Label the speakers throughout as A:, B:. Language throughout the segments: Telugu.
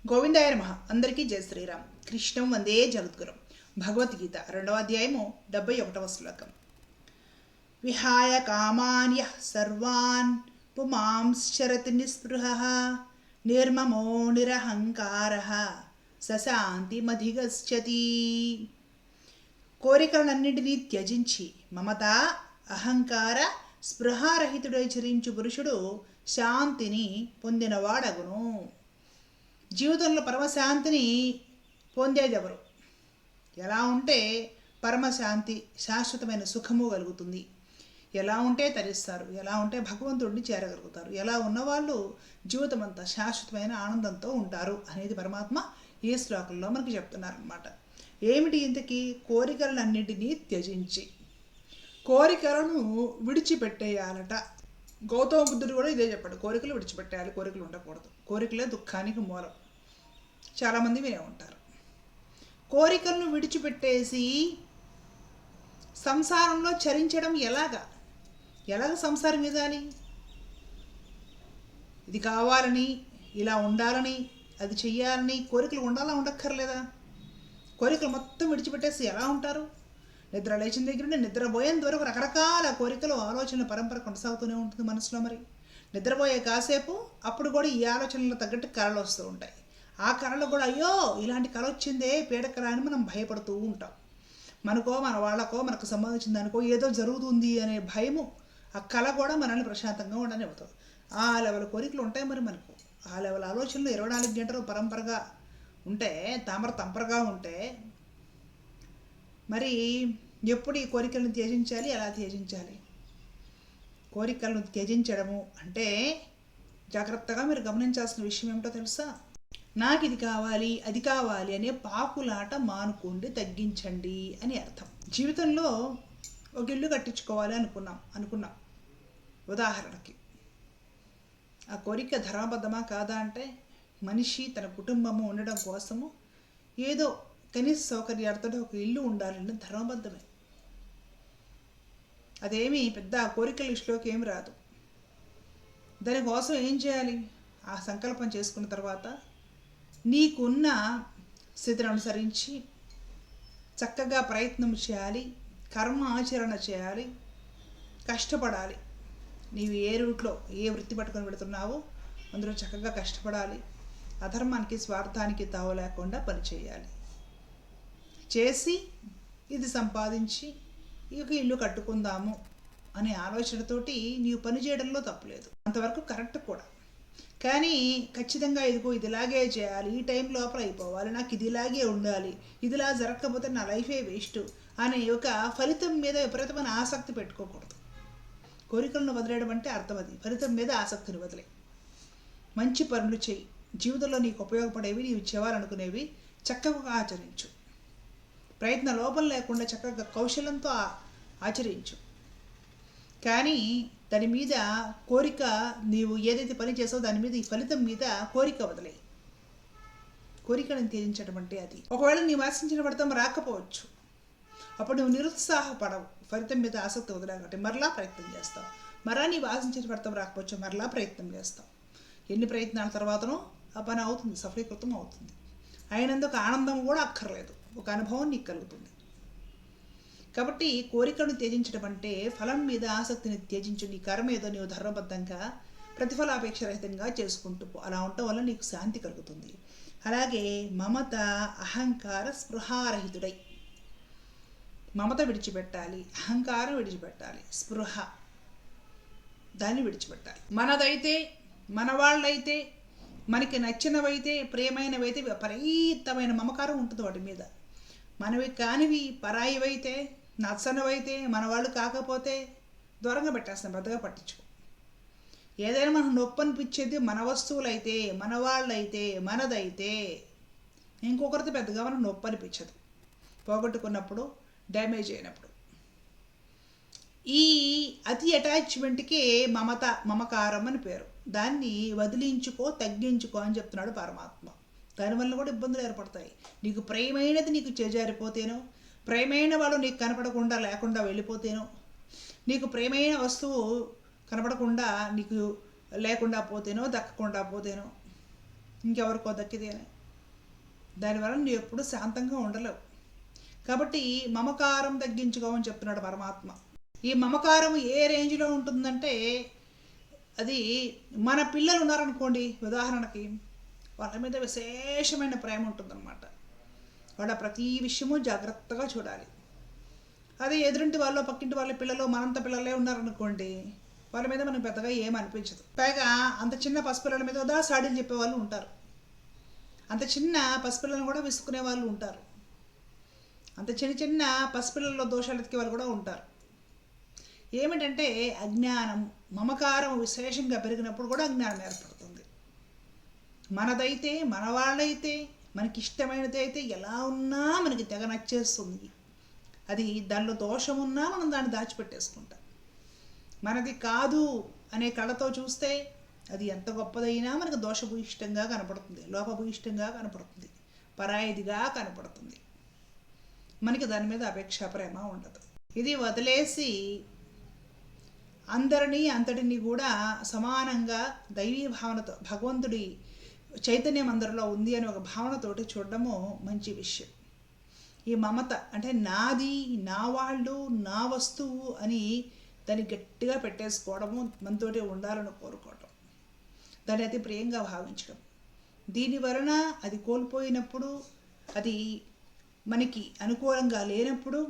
A: గోవిందాయ నమః. అందరికీ జయ శ్రీరామ్. కృష్ణం వందే జగద్గురం. భగవద్గీత 2వ అధ్యాయము 71వ శ్లోకం. విహాయ కామాన్య సర్వాన్ పుమాంశ్చరతి నిస్పృహః నిర్మమో నిరహంకారః సశాంతిమధిగచ్చతి. కోరికలన్నింటినీ త్యజించి మమత అహంకార స్పృహారహితుడై చరించు పురుషుడు శాంతిని పొందినవాడగును. జీవితంలో పరమశాంతిని పొందేదెవరు? ఎలా ఉంటే పరమశాంతి శాశ్వతమైన సుఖము కలుగుతుంది, ఎలా ఉంటే తరిస్తారు, ఎలా ఉంటే భగవంతుడిని చేరగలుగుతారు, ఎలా ఉన్నవాళ్ళు జీవితం అంతా శాశ్వతమైన ఆనందంతో ఉంటారు అనేది పరమాత్మ ఈ శ్లోకంలో మనకి చెప్తున్నారనమాట. ఏమిటి ఇంతకీ? కోరికలన్నింటినీ త్యజించి కోరికలను విడిచిపెట్టేయాలట. గౌతమ బుద్ధుడు కూడా ఇదే చెప్పాడు, కోరికలు విడిచిపెట్టేయాలి, కోరికలు ఉండకూడదు, కోరికలే దుఃఖానికి మూలం. చాలామంది వినే ఉంటారు. కోరికలను విడిచిపెట్టేసి సంసారంలో చరించడం ఎలాగ సంసారం ఇదాలి? ఇది కావాలని, ఇలా ఉండాలని, అది చెయ్యాలని కోరికలు ఉండాలా ఉండక్కర్లేదా? కోరికలు మొత్తం విడిచిపెట్టేసి ఎలా ఉంటారు? నిద్ర లేచిన దగ్గర నుండి నిద్రపోయేంత వరకు రకరకాల కోరికలు ఆలోచనల పరంపర కొనసాగుతూనే ఉంటుంది మనసులో. మరి నిద్రపోయే కాసేపు అప్పుడు కూడా ఈ ఆలోచనలకు తగ్గట్టు కళలు వస్తూ ఉంటాయి. ఆ కళలు కూడా అయ్యో ఇలాంటి కళ వచ్చిందే పీడకళ అని మనం భయపడుతూ ఉంటాం. మనకో మన వాళ్ళకో మనకు సంబంధించిన దానికో ఏదో జరుగుతుంది అనే భయము ఆ కళ కూడా మనల్ని ప్రశాంతంగా ఉండనివ్వదు. ఆ లెవెల్ కోరికలు ఉంటాయి మరి మనకు. ఆ లెవెల్ ఆలోచనలు 24 గంటలు పరంపరగా ఉంటే, తంపరగా ఉంటే మరి ఎప్పుడు ఈ కోరికలను త్యజించాలి? ఎలా త్యజించాలి? కోరికలను త్యజించడము అంటే జాగ్రత్తగా మీరు గమనించాల్సిన విషయం ఏమిటో తెలుసా? నాకు ఇది కావాలి, అది కావాలి అనే పాకులాట మానుకోండి, తగ్గించండి అని అర్థం. జీవితంలో ఒక ఇల్లు కట్టించుకోవాలి అనుకున్నాం ఉదాహరణకి. ఆ కోరిక ధర్మబద్ధమా కాదా అంటే, మనిషి తన కుటుంబము ఉండడం కోసము ఏదో కనీస సౌకర్యాలతో ఒక ఇల్లు ఉండాలంటే ధర్మబద్ధమే. అదేమి పెద్ద కోరికల లిస్టులోకి ఏమి రాదు. దానికోసం ఏం చేయాలి? ఆ సంకల్పం చేసుకున్న తర్వాత నీకున్న స్థితిని అనుసరించి చక్కగా ప్రయత్నం చేయాలి, కర్మ ఆచరణ చేయాలి, కష్టపడాలి. నీవు ఏ రూట్లో ఏ వృత్తి పట్టుకొని పెడుతున్నావో అందులో చక్కగా కష్టపడాలి. అధర్మానికి స్వార్థానికి తావు లేకుండా పనిచేయాలి. చేసి ఇది సంపాదించి ఇక ఇల్లు కట్టుకుందాము అనే ఆలోచనతోటి నీవు పనిచేయడంలో తప్పులేదు, అంతవరకు కరెక్ట్ కూడా. కానీ ఖచ్చితంగా ఇది ఇలాగే చేయాలి, ఈ టైం లోపల అయిపోవాలి, నాకు ఇది ఇలాగే ఉండాలి, ఇదిలా జరగకపోతే నా లైఫే వేస్ట్ అనే ఒక ఫలితం మీద విపరీతమైన ఆసక్తి పెట్టుకోకూడదు. కోరికలను వదిలేయడం అంటే అర్థం అది. ఫలితం మీద ఆసక్తిని వదిలే, మంచి పనులు చేయి, జీవితంలో నీకు ఉపయోగపడేవి, నీవు చేయాలనుకునేవి చక్కగా ఆచరించు, ప్రయత్న లోపం లేకుండా చక్కగా కౌశలంతో ఆచరించు. కానీ దాని మీద కోరిక, నీవు ఏదైతే పని చేసావో దాని మీద, ఈ ఫలితం మీద కోరిక వదిలేయి. కోరికలను త్యజించడం అంటే అది. ఒకవేళ నీవు ఆశించిన ఫలితం రాకపోవచ్చు, అప్పుడు నువ్వు నిరుత్సాహపడవు, ఫలితం మీద ఆసక్తి వదిలేకపోతే మరలా ప్రయత్నం చేస్తావు. మరలా నీవు ఆశించిన ఫలితం రాకపోవచ్చు, మరలా ప్రయత్నం చేస్తావు. ఎన్ని ప్రయత్నాల తర్వాతనో ఆ పని అవుతుంది, సఫలీకృతం అవుతుంది. అయినందుకు ఆనందం కూడా అక్కర్లేదు, ఒక అనుభవం నీకు కలుగుతుంది. కాబట్టి కోరికలను త్యజించడం అంటే ఫలం మీద ఆసక్తిని త్యజించు. నీ కర్మ ఏదో నీవు ధర్మబద్ధంగా ప్రతిఫలాపేక్ష రహితంగా చేసుకుంటూ అలా ఉండటం వల్ల నీకు శాంతి కలుగుతుంది. అలాగే మమత అహంకార స్పృహారహితుడై, మమత విడిచిపెట్టాలి, అహంకారం విడిచిపెట్టాలి, స్పృహ దాన్ని విడిచిపెట్టాలి. మనదైతే, మన వాళ్ళైతే, మనకి నచ్చినవైతే, ప్రియమైనవైతే విపరీతమైన మమకారం ఉంటుంది వాటి మీద. మనవి కానివి, పరాయివైతే, నచ్చనివైతే, మన వాళ్ళు కాకపోతే దూరంగా పెట్టేస్తాం, పెద్దగా పట్టించుకో. ఏదైనా మనం నొప్పి అనిపించేది మన వస్తువులైతే, మన వాళ్ళైతే, మనదైతే ఇంకొకరితో పెద్దగా మనం నొప్పి అనిపించదు. పోగొట్టుకున్నప్పుడు, డ్యామేజ్ అయినప్పుడు. ఈ అతి అటాచ్మెంట్కి మమకారం అని పేరు. దాన్ని వదిలించుకో, తగ్గించుకో అని చెప్తున్నాడు పరమాత్మ. దానివల్ల కూడా ఇబ్బందులు ఏర్పడతాయి. నీకు ప్రేమైనది నీకు చేజారిపోతేనో, ప్రేమైన వాళ్ళు నీకు కనపడకుండా లేకుండా వెళ్ళిపోతేనో, నీకు ప్రేమైన వస్తువు కనపడకుండా నీకు లేకుండా పోతేనో, దక్కకుండా పోతేనో, ఇంకెవరికో దక్కితేనే దానివల్ల నువ్వు ఎప్పుడు శాంతంగా ఉండలేవు. కాబట్టి మమకారం తగ్గించుకోమని చెప్తున్నాడు పరమాత్మ. ఈ మమకారం ఏ రేంజ్లో ఉంటుందంటే, అది మన పిల్లలు ఉన్నారనుకోండి ఉదాహరణకి, వాళ్ళ మీద విశేషమైన ప్రేమ ఉంటుందన్నమాట. వాళ్ళ ప్రతి విషయము జాగ్రత్తగా చూడాలి. అదే ఎదురింటి వాళ్ళు పక్కింటి వాళ్ళ పిల్లలు మనంత పిల్లలే ఉన్నారనుకోండి, వాళ్ళ మీద మనకు పెద్దగా ఏం అనిపించదు. పైగా అంత చిన్న పసిపిల్లల మీద సాడీలు చెప్పేవాళ్ళు ఉంటారు, అంత చిన్న పసిపిల్లలను కూడా విసుకునే వాళ్ళు ఉంటారు, అంత చిన్న చిన్న పసిపిల్లల్లో దోషాలు ఎతికే వాళ్ళు కూడా ఉంటారు. ఏమిటంటే అజ్ఞానం, మమకారం విశేషంగా పెరిగినప్పుడు కూడా అజ్ఞానం ఏర్పడుతుంది. మనదైతే, మన వాళ్ళైతే, మనకి ఇష్టమైనది అయితే ఎలా ఉన్నా మనకి తెగ నచ్చేస్తుంది. అది దానిలో దోషం ఉన్నా మనం దాన్ని దాచిపెట్టేసుకుంటాం. మనది కాదు అనే కళ్ళతో చూస్తే అది ఎంత గొప్పదైనా మనకు దోషభూయిష్టంగా కనపడుతుంది, లోపభూయిష్టంగా కనపడుతుంది, పరాయిదిగా కనపడుతుంది. మనకి దాని మీద అపేక్ష ప్రేమ ఉండదు. ఇది వదిలేసి అందరినీ అంతటిని కూడా సమానంగా దైవీ భావనతో, భగవంతుడి చైతన్యం అందరిలో ఉంది అని ఒక భావనతోటి చూడడము మంచి విషయం. ఈ మమత అంటే నాది, నా వాళ్ళు, నా వస్తువు అని దాన్ని గట్టిగా పెట్టేసుకోవడము, మనతోటి ఉండాలని కోరుకోవడం, దాన్ని అతి ప్రియంగా భావించడం. దీని వలన అది కోల్పోయినప్పుడు, అది మనకి అనుకూలంగా లేనప్పుడు,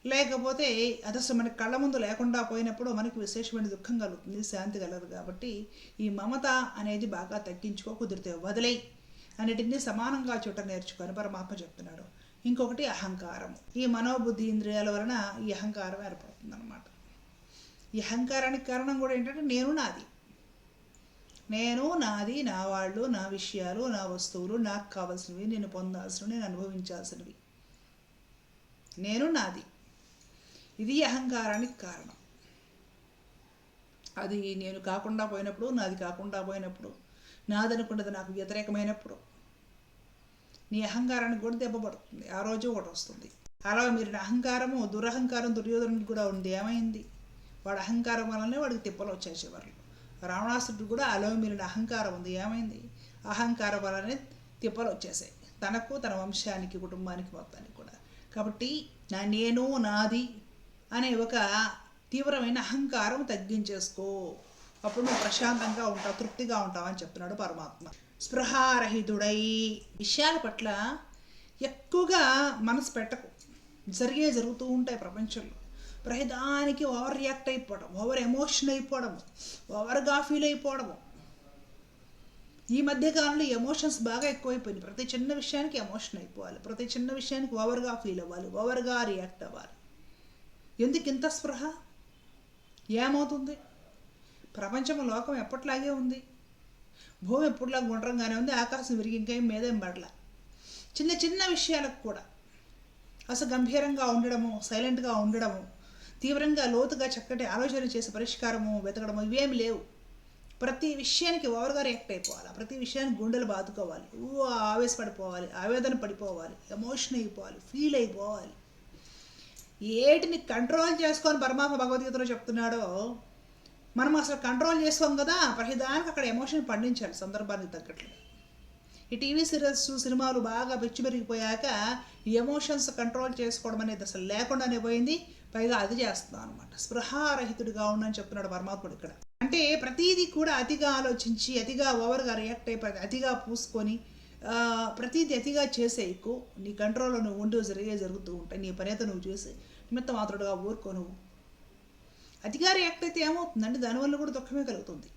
A: లేకపోతే అది అసలు మన కళ్ళ ముందు లేకుండా పోయినప్పుడు మనకి విశేషమైన దుఃఖం కలుగుతుంది, శాంతి కలగదు. కాబట్టి ఈ మమత అనేది బాగా తగ్గించుకో, కుదిరితే వదిలేయి, అన్నిటినీ సమానంగా చూడ నేర్చుకొని పరమాత్మ చెప్తున్నాడు. ఇంకొకటి అహంకారం. ఈ మనోబుద్ధి ఇంద్రియాల వలన ఈ అహంకారం ఏర్పడుతుంది అన్నమాట. ఈ అహంకారానికి కారణం కూడా ఏంటంటే నేను నాది, నేను నాది, నా వాళ్ళు, నా విషయాలు, నా వస్తువులు, నాకు కావాల్సినవి, నేను పొందాల్సినవి, నేను అనుభవించాల్సినవి, నేను నాది. ఇది అహంకారానికి కారణం. అది నేను కాకుండా పోయినప్పుడు, నాది కాకుండా పోయినప్పుడు, నాదనుకున్నది నాకు వ్యతిరేకమైనప్పుడు నీ అహంకారానికి కూడా దెబ్బ పడుతుంది. ఆ రోజు ఒకటి వస్తుంది. అలా మీరు అహంకారము, దురహంకారం దుర్యోధనుడికి కూడా ఉంది. ఏమైంది? వాడు అహంకారం వల్లనే వాడికి తిప్పలు వచ్చాయి చివరిలో. రావణాసురుడు కూడా అలా మీరు అహంకారం ఉంది, ఏమైంది? అహంకారం వల్లనే తిప్పలు వచ్చేసాయి తనకు, తన వంశానికి, కుటుంబానికి, మొత్తానికి కూడా. కాబట్టి నేను నాది అనే ఒక తీవ్రమైన అహంకారం తగ్గించేసుకో, అప్పుడు నువ్వు ప్రశాంతంగా ఉంటావు, తృప్తిగా ఉంటావు అని చెప్తున్నాడు పరమాత్మ. స్పృహారహితుడై విషయాల పట్ల ఎక్కువగా మనసు పెట్టకు. జరుగుతూ ఉంటాయి ప్రపంచంలో. ప్రతిదానికి ఓవర్ రియాక్ట్ అయిపోవడం, ఓవర్ ఎమోషన్ అయిపోవడము, ఓవర్గా ఫీల్ అయిపోవడము. ఈ మధ్య కాలంలో ఎమోషన్స్ బాగా ఎక్కువైపోయినాయి. ప్రతి చిన్న విషయానికి ఎమోషన్ అయిపోవాలి, ప్రతి చిన్న విషయానికి ఓవర్గా ఫీల్ అవ్వాలి, ఓవర్గా రియాక్ట్ అవ్వాలి. ఎందుకు ఇంత స్పృహ? ఏమవుతుంది? ప్రపంచం, లోకం ఎప్పట్లాగే ఉంది. భూమి ఎప్పుడులా గుండ్రంగానే ఉంది, ఆకాశం విరిగి ఇంకా మీదేం పడల. చిన్న చిన్న విషయాలకు కూడా అసలు గంభీరంగా ఉండడము, సైలెంట్గా ఉండడము, తీవ్రంగా లోతుగా చక్కటి ఆలోచన చేసి పరిష్కారము వెతకడము ఇవేమి లేవు. ప్రతి విషయానికి ఓవర్గా రియాక్ట్ అయిపోవాలి, ప్రతి విషయానికి గుండెలు బాదుకోవాలి, ఆవేశపడిపోవాలి, ఆవేదన పడిపోవాలి, ఎమోషన్ అయిపోవాలి, ఫీల్ అయిపోవాలి. ఏటిని కంట్రోల్ చేసుకొని పరమాత్మ భగవద్గీతలో చెప్తున్నాడో మనం అసలు కంట్రోల్ చేసుకోం కదా. ప్రతిదానికి అక్కడ ఎమోషన్ పండించాలి సందర్భానికి తగ్గట్లు. ఈ టీవీ సీరియల్స్, సినిమాలు బాగా పెచ్చు పెరిగిపోయాక ఈ ఎమోషన్స్ కంట్రోల్ చేసుకోవడం అనేది అసలు లేకుండానే పోయింది. పైగా అది చేస్తున్నాం అనమాట. స్పృహారహితుడిగా ఉండని చెప్తున్నాడు పరమాత్ముడు ఇక్కడ. అంటే ప్రతీది కూడా అతిగా ఆలోచించి, అతిగా ఓవర్గా రియాక్ట్ అయిపోయి, అతిగా పూసుకొని ప్రతీది అతిగా చేసేయకు. నీ కంట్రోల్లో నువ్వు ఉండి జరుగుతూ ఉంటాయి. నీ పనేత నువ్వు చేసి నిమిత్త మాత్రుడుగా ఊరుకో. నువ్వు అతిగా రియాక్ట్ అయితే ఏమవుతుందంటే దానివల్ల కూడా దుఃఖమే కలుగుతుంది.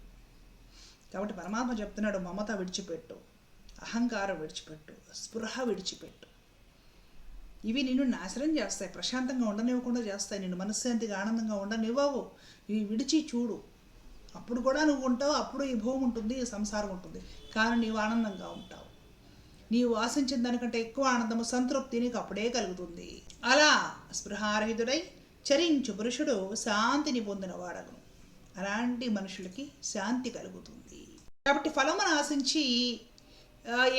A: కాబట్టి పరమాత్మ చెప్తున్నాడు, మమత విడిచిపెట్టు, అహంకారం విడిచిపెట్టు, స్పృహ విడిచిపెట్టు. ఇవి నిన్ను నాశనం చేస్తాయి, ప్రశాంతంగా ఉండనివ్వకుండా చేస్తాయి, నిన్ను మనశ్శాంతిగా ఆనందంగా ఉండనివ్వవు. ఇవి విడిచి చూడు, అప్పుడు కూడా నువ్వు ఉంటావు. అప్పుడు ఈ భూమి ఉంటుంది, ఈ సంసారం ఉంటుంది, కానీ నీవు ఆనందంగా ఉంటావు. నీవు ఆశించిన దానికంటే ఎక్కువ ఆనందము, సంతృప్తి నీకు అప్పుడే కలుగుతుంది. అలా స్పృహారహితుడై చరించు పురుషుడు శాంతిని పొందిన వాడను. అలాంటి మనుషులకి శాంతి కలుగుతుంది. కాబట్టి ఫలమును ఆశించి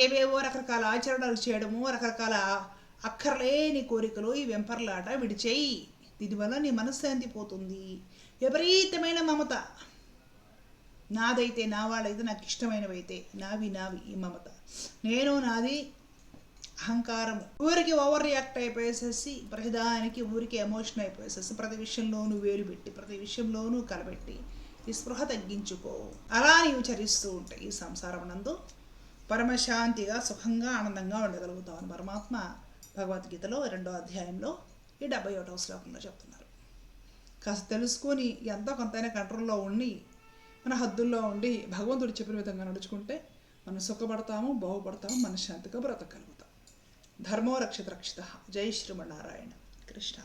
A: ఏవేవో రకరకాల ఆచరణలు చేయడము, రకరకాల అక్కర్లేని కోరికలు, ఈ వెంపర్లాట విడిచేయి. దీనివల్ల నీ మనశ్శాంతి పోతుంది. విపరీతమైన మమత, నాదైతే, నా వాళ్ళైతే, నాకు ఇష్టమైనవైతే, నావి ఈ మమత, నేను నాది అహంకారం, ఊరికి ఓవర్ రియాక్ట్ అయిపోయేసేసి, ప్రతిదానికి ఊరికి ఎమోషన్ అయిపోయేసేసి, ప్రతి విషయంలోనూ వేలు పెట్టి, ప్రతి విషయంలోనూ కలబెట్టి ఈ స్పృహ తగ్గించుకో. అలా నీవు చరిస్తూ ఉంటాయి ఈ సంసారం నందు పరమశాంతిగా, సుఖంగా, ఆనందంగా ఉండగలుగుతావు అని పరమాత్మ భగవద్గీతలో 2వ అధ్యాయంలో ఈ 71వ శ్లోకంలో చెప్తున్నారు. కాస్త తెలుసుకొని ఎంతో కొంతైనా కంట్రోల్లో ఉండి, మన హద్దుల్లో ఉండి భగవంతుడు చెప్పిన విధంగా నడుచుకుంటే మనం సుఖపడతాము, బాగుపడతాము, మనశ్శాంతిగా బ్రతకగలుగుతాం. ధర్మో రక్షిత రక్షిత. జై శ్రీమన్నారాయణ. కృష్ణ.